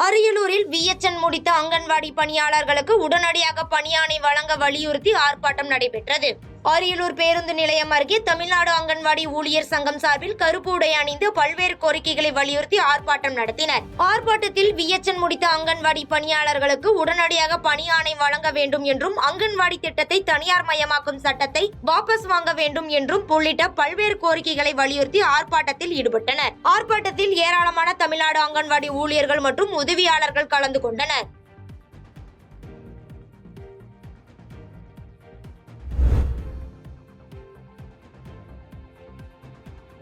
அரியலூரில் VHN முடித்த அங்கன்வாடி பணியாளர்களுக்கு உடனடியாக பணியாணை வழங்க வலியுறுத்தி ஆர்ப்பாட்டம் நடைபெற்றது. அரியலூர் பேருந்து நிலையம் அருகே தமிழ்நாடு அங்கன்வாடி ஊழியர் சங்கம் சார்பில் கருப்பு உடை அணிந்து பல்வேறு கோரிக்கைகளை வலியுறுத்தி ஆர்ப்பாட்டம் நடத்தினர். ஆர்ப்பாட்டத்தில் VHN முடித்த அங்கன்வாடி பணியாளர்களுக்கு உடனடியாக பணியாணை வழங்க வேண்டும் என்றும், அங்கன்வாடி திட்டத்தை தனியார் மயமாக்கும் சட்டத்தை வாபஸ் வாங்க வேண்டும் என்றும் உள்ளிட்ட பல்வேறு கோரிக்கைகளை வலியுறுத்தி ஆர்ப்பாட்டத்தில் ஈடுபட்டனர். ஆர்ப்பாட்டத்தில் ஏராளமான தமிழ்நாடு அங்கன்வாடி ஊழியர்கள் மற்றும் உதவியாளர்கள் கலந்து கொண்டனர்.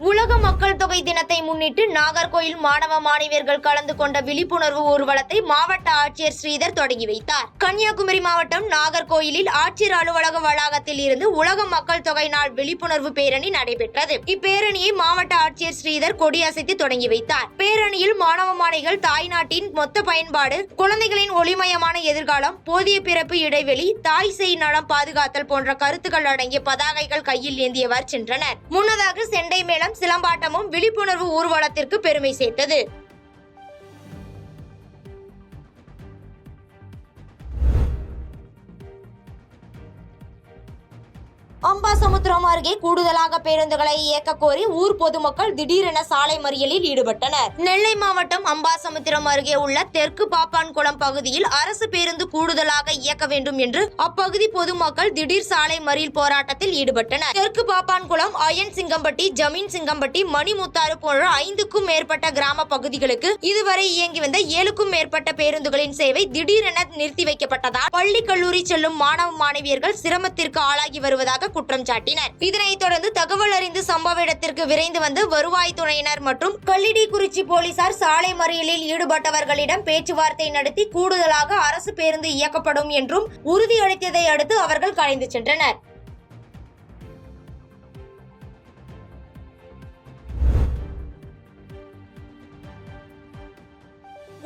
உலக மக்கள் தொகை தினத்தை முன்னிட்டு நாகர்கோயில் மாணவ மாணவியர்கள் கலந்து கொண்ட விழிப்புணர்வு ஊர்வலத்தை மாவட்ட ஆட்சியர் ஸ்ரீதர் தொடங்கி வைத்தார். கன்னியாகுமரி மாவட்டம் நாகர்கோயிலில் ஆட்சியர் அலுவலக வளாகத்தில் இருந்து உலக மக்கள் தொகை நாள் விழிப்புணர்வு பேரணி நடைபெற்றது. இப்பேரணியை மாவட்ட ஆட்சியர் ஸ்ரீதர் கொடியசைத்து தொடங்கி வைத்தார். பேரணியில் மாணவ மாணவிகள் தாய்நாட்டின் மொத்த பயன்பாடு, குழந்தைகளின் ஒளிமயமான எதிர்காலம், போதிய பிறப்பு இடைவெளி, தாய் சேய் நலம் பாதுகாத்தல் போன்ற கருத்துக்கள் அடங்கிய பதாகைகள் கையில் ஏந்தியவர் சென்றனர். முன்னதாக செண்டை மேளம், சிலம்பாட்டமும் விழிப்புணர்வு ஊர்வலத்திற்கு பெருமை சேர்த்தது. அம்பாசமுத்திரம் அருகே கூடுதலாக பேருந்துகளை இயக்க கோரி ஊர் பொதுமக்கள் திடீரென சாலை மறியலில் ஈடுபட்டனர். நெல்லை மாவட்டம் அம்பாசமுத்திரம் அருகே உள்ள தெற்கு பாப்பான்குளம் பகுதியில் அரசு பேருந்து கூடுதலாக இயக்க வேண்டும் என்று அப்பகுதி பொதுமக்கள் திடீர் சாலை மறியல் போராட்டத்தில் ஈடுபட்டனர். தெற்கு பாப்பான்குளம், அயன் சிங்கம்பட்டி, ஜமீன் சிங்கம்பட்டி, மணிமுத்தாறு போன்ற 5க்கும் மேற்பட்ட கிராம பகுதிகளுக்கு இதுவரை இயங்கி வந்த 7க்கும் மேற்பட்ட பேருந்துகளின் சேவை திடீரென நிறுத்தி வைக்கப்பட்டதால் பள்ளி கல்லூரி செல்லும் மாணவ மாணவியர்கள் சிரமத்திற்கு ஆளாகி வருவதாக குற்றம் சாட்டினர். இதனைத் தொடர்ந்து தகவல் அறிந்து சம்பவ இடத்திற்கு விரைந்து வந்து வருவாய்த்துறையினர் மற்றும் கல்லிடிக்குறிச்சி போலீசார் சாலை மறியலில் ஈடுபட்டவர்களிடம் பேச்சுவார்த்தை நடத்தி கூடுதலாக அரசு பேருந்து இயக்கப்படும் என்றும் உறுதியளித்ததை அடுத்து அவர்கள் கலைந்து சென்றனர்.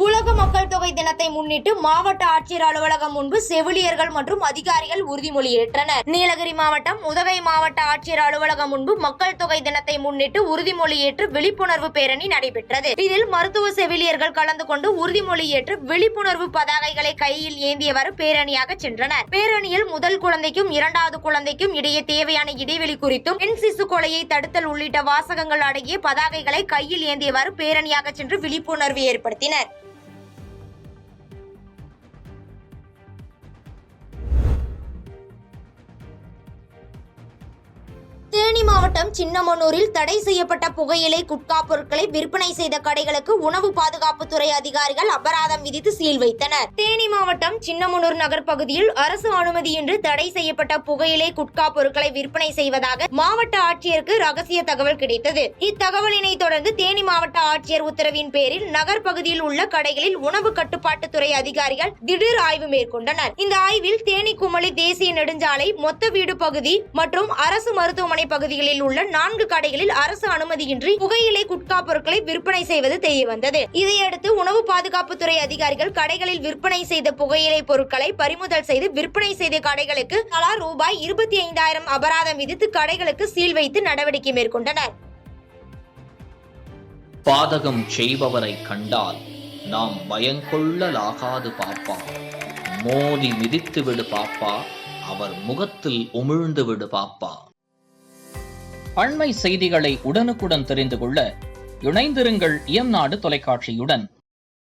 உலக மக்கள் தொகை தினத்தை முன்னிட்டு மாவட்ட ஆட்சியர் அலுவலகம் முன்பு செவிலியர்கள் மற்றும் அதிகாரிகள் உறுதிமொழி ஏற்றனர். நீலகிரி மாவட்டம் உதகை மாவட்ட ஆட்சியர் அலுவலகம் முன்பு மக்கள் தொகை தினத்தை முன்னிட்டு உறுதிமொழி ஏற்று விழிப்புணர்வு பேரணி நடைபெற்றது. இதில் மருத்துவ செவிலியர்கள் கலந்து கொண்டு உறுதிமொழி ஏற்று விழிப்புணர்வு பதாகைகளை கையில் ஏந்தியவாறு பேரணியாக சென்றனர். பேரணியில் முதல் குழந்தைக்கும் 2வது குழந்தைக்கும் இடையே தேவையான இடைவெளி குறித்தும், பெண் சிசு கொலையை தடுத்தல் உள்ளிட்ட வாசகங்கள் அடங்கிய பதாகைகளை கையில் ஏந்தியவாறு பேரணியாக சென்று விழிப்புணர்வு ஏற்படுத்தினர். தேனி மாவட்டம் சின்னமனூரில் தடை செய்யப்பட்ட புகையிலை, குட்கா பொருட்களை விற்பனை செய்த கடைகளுக்கு உணவு பாதுகாப்புத்துறை அதிகாரிகள் அபராதம் விதித்து சீல் வைத்தனர். தேனி மாவட்டம் சின்னமனூர் நகர் பகுதியில் அரசு அனுமதியின்றி தடை செய்யப்பட்ட புகையிலை, குட்கா பொருட்களை விற்பனை செய்வதாக மாவட்ட ஆட்சியருக்கு ரகசிய தகவல் கிடைத்தது. இத்தகவலினை தொடர்ந்து தேனி மாவட்ட ஆட்சியர் உத்தரவின் பேரில் நகர் பகுதியில் உள்ள கடைகளில் உணவு கட்டுப்பாட்டுத்துறை அதிகாரிகள் திடீர் ஆய்வு மேற்கொண்டனர். இந்த ஆய்வில் தேனி குமளி தேசிய நெடுஞ்சாலை, மொத்த வீடு பகுதி மற்றும் அரசு மருத்துவமனை பகுதிகளில் உள்ள 4 கடைகளில் அரசு அனுமதியின்றி புகையிலை, குட்கா பொருட்களை விற்பனை செய்வது தெரியவந்தது. இதையடுத்து உணவு பாதுகாப்புத்துறை அதிகாரிகள் கடைகளில் விற்பனை செய்த புகையிலை பொருட்களை பறிமுதல் செய்து விற்பனை செய்த கடைகளுக்கு தலா ரூபாய் 25,000 அபராதம் விதித்து கடைகளுக்கு சீல் வைத்து நடவடிக்கை மேற்கொண்டனர். பாதகம் செய்பவரை கண்டால் நாம் பயங்கொள்ளலாகாது பாப்பா, மோதி மிதித்து விடு பாப்பா, அவர் முகத்தில் உமிழ்ந்து விடு பாப்பா. அண்மை செய்திகளை உடனுக்குடன் தெரிந்து கொள்ள இணைந்திருங்கள் இயம்நாடு தொலைக்காட்சியுடன்.